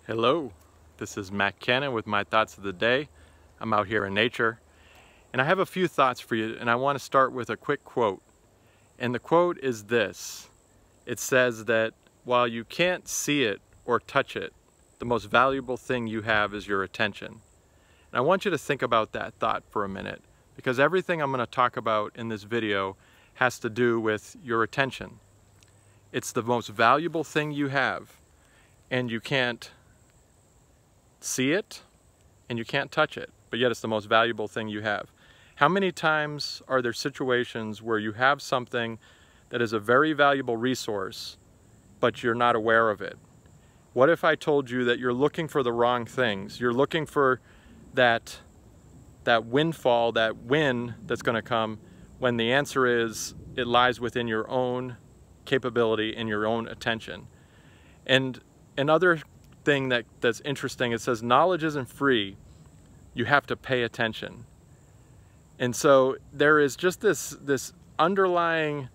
Hello, this is Matt Cannon with my thoughts of the day. I'm out here in nature and I have a few thoughts for you, and I want to start with a quick quote. And the quote is this. It says that while you can't see it or touch it, the most valuable thing you have is your attention. And I want you to think about that thought for a minute, because everything I'm going to talk about in this video has to do with your attention. It's the most valuable thing you have, and you can't see it and you can't touch it, but yet it's the most valuable thing you have. How many times are there situations where you have something that is a very valuable resource, but you're not aware of it? What if I told you that you're looking for the wrong things? You're looking for that windfall, that win that's going to come, when the answer is it lies within your own capability and your own attention. And another thing that's interesting, it says knowledge isn't free, you have to pay attention. And so there is just this underlying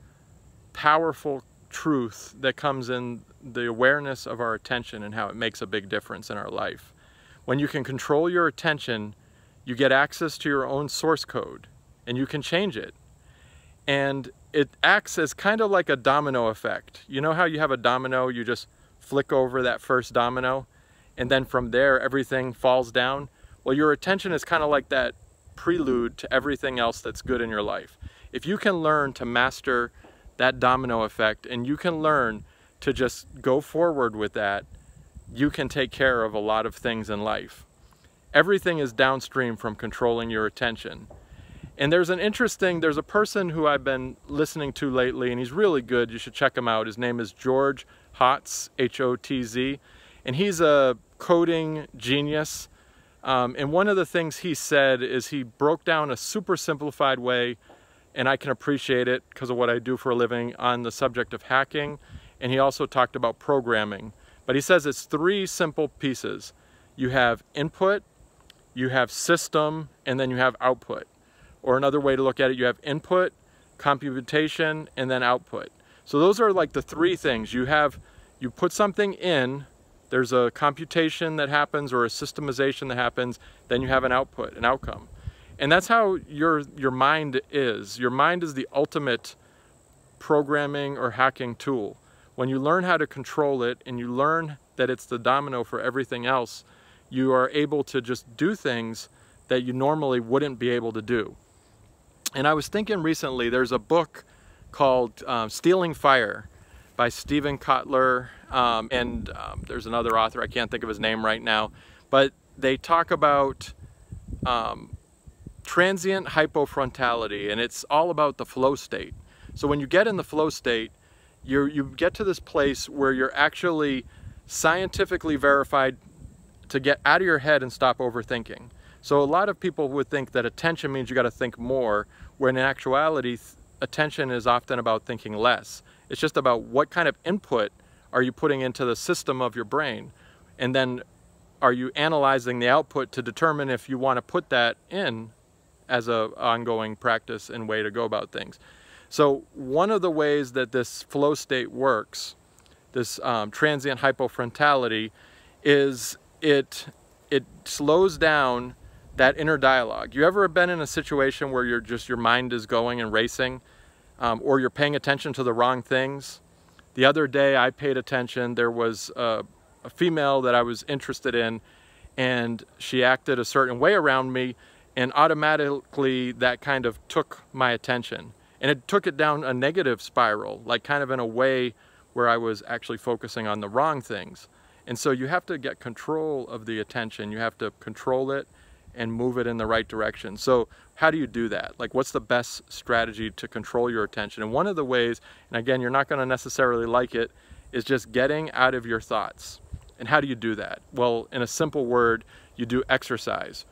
powerful truth that comes in the awareness of our attention and how it makes a big difference in our life. When you can control your attention, you get access to your own source code and you can change it. And it acts as kind of like a domino effect. You know how you have a domino, you just flick over that first domino and then from there everything falls down? Well, your attention is kind of like that prelude to everything else that's good in your life. If you can learn to master that domino effect and you can learn to just go forward with that, you can take care of a lot of things in life. Everything is downstream from controlling your attention. And there's a person who I've been listening to lately, and he's really good. You should check him out. His name is George Hotz, H-O-T-Z, and he's a coding genius. And one of the things he said is he broke down a super simplified way, and I can appreciate it because of what I do for a living, on the subject of hacking. And he also talked about programming. But he says it's three simple pieces. You have input, you have system, and then you have output. Or another way to look at it, you have input, computation, and then output. So those are like the three things. You put something in, there's a computation that happens or a systemization that happens, then you have an output, an outcome. And that's how your mind is. Your mind is the ultimate programming or hacking tool. When you learn how to control it and you learn that it's the domino for everything else, you are able to just do things that you normally wouldn't be able to do. And I was thinking recently, there's a book called Stealing Fire by Stephen Kotler, and there's another author, I can't think of his name right now, but they talk about transient hypofrontality, and it's all about the flow state. So when you get in the flow state, you get to this place where you're actually scientifically verified to get out of your head and stop overthinking. So a lot of people would think that attention means you got to think more, when in actuality, attention is often about thinking less. It's just about what kind of input are you putting into the system of your brain, and then are you analyzing the output to determine if you want to put that in as an ongoing practice and way to go about things. So one of the ways that this flow state works, this transient hypofrontality, is it slows down that inner dialogue. You ever been in a situation where your mind is going and racing, or you're paying attention to the wrong things? The other day I paid attention. There was a female that I was interested in, and she acted a certain way around me, and automatically that kind of took my attention. And it took it down a negative spiral, like kind of in a way where I was actually focusing on the wrong things. And so you have to get control of the attention. You have to control it and move it in the right direction. So how do you do that? Like, what's the best strategy to control your attention? And one of the ways, and again, you're not going to necessarily like it, is just getting out of your thoughts. And how do you do that? Well, in a simple word, you do exercise.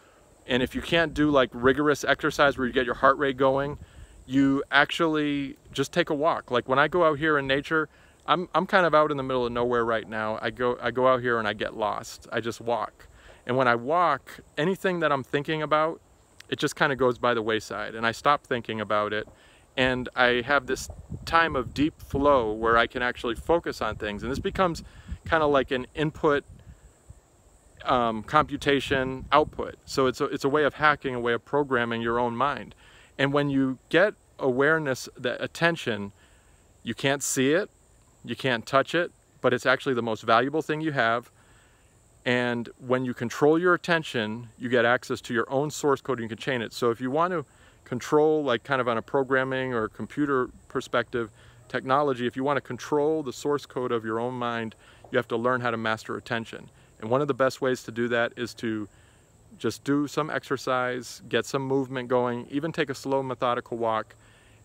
And if you can't do like rigorous exercise where you get your heart rate going, you actually just take a walk. Like when I go out here in nature, I'm kind of out in the middle of nowhere right now. I go out here and I get lost. I just walk. And when I walk, anything that I'm thinking about, it just kind of goes by the wayside, and I stop thinking about it, and I have this time of deep flow where I can actually focus on things. And this becomes kind of like an input computation output. So it's a way of hacking, a way of programming your own mind. And when you get awareness, that attention, you can't see it, you can't touch it, but it's actually the most valuable thing you have. And when you control your attention, you get access to your own source code and you can chain it. So if you want to control, like kind of on a programming or computer perspective, technology, if you want to control the source code of your own mind, you have to learn how to master attention. And one of the best ways to do that is to just do some exercise, get some movement going, even take a slow methodical walk.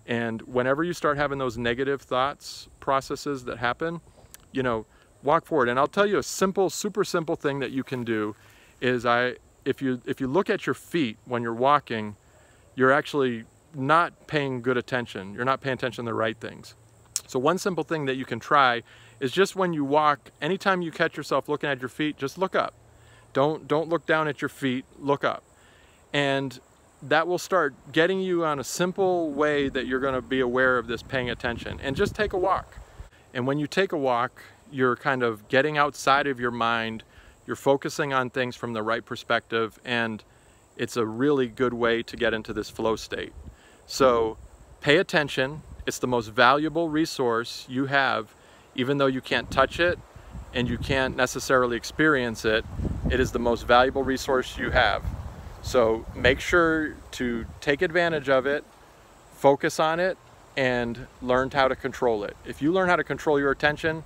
And whenever you start having those negative thoughts, processes that happen, you know, walk forward. And I'll tell you a simple, super simple thing that you can do is if you look at your feet when you're walking, you're actually not paying good attention. You're not paying attention to the right things. So one simple thing that you can try is just when you walk, anytime you catch yourself looking at your feet, just look up. Don't look down at your feet, look up. And that will start getting you on a simple way that you're going to be aware of this paying attention. And just take a walk. And when you take a walk, you're kind of getting outside of your mind, you're focusing on things from the right perspective, and it's a really good way to get into this flow state. So pay attention. It's the most valuable resource you have, even though you can't touch it and you can't necessarily experience it. It is the most valuable resource you have. So make sure to take advantage of it, focus on it, and learn how to control it. If you learn how to control your attention,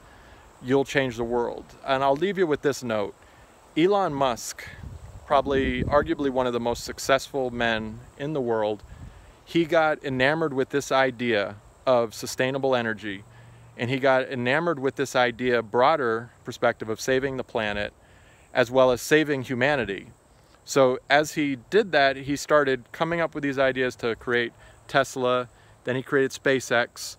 you'll change the world. And I'll leave you with this note. Elon Musk, probably arguably one of the most successful men in the world, he got enamored with this idea of sustainable energy, and he got enamored with this idea, broader perspective of saving the planet as well as saving humanity. So as he did that, he started coming up with these ideas to create Tesla, then he created SpaceX,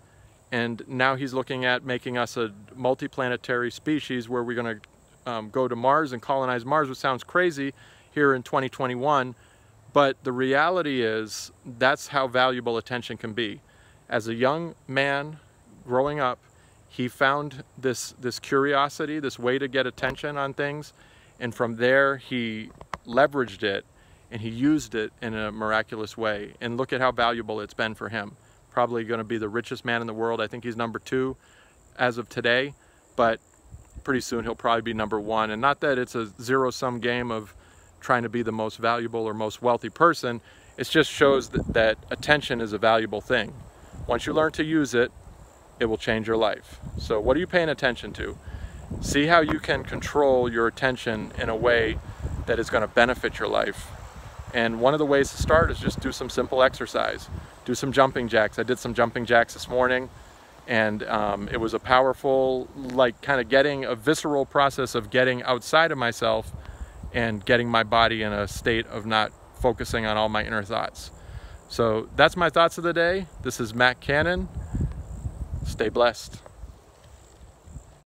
and now he's looking at making us a multiplanetary species where we're going to go to Mars and colonize Mars, which sounds crazy here in 2021, but the reality is that's how valuable attention can be. As a young man growing up, he found this curiosity, this way to get attention on things, and from there he leveraged it and he used it in a miraculous way. And look at how valuable it's been for him. Probably going to be the richest man in the world. I think he's #2 as of today, but pretty soon he'll probably be #1. And not that it's a zero-sum game of trying to be the most valuable or most wealthy person. It just shows that attention is a valuable thing. Once you learn to use it, it will change your life. So what are you paying attention to? See how you can control your attention in a way that is going to benefit your life. And one of the ways to start is just do some simple exercise. Do some jumping jacks. I did some jumping jacks this morning, and it was a powerful, like kind of getting a visceral process of getting outside of myself and getting my body in a state of not focusing on all my inner thoughts. So that's my thoughts of the day. This is Matt Cannon. Stay blessed.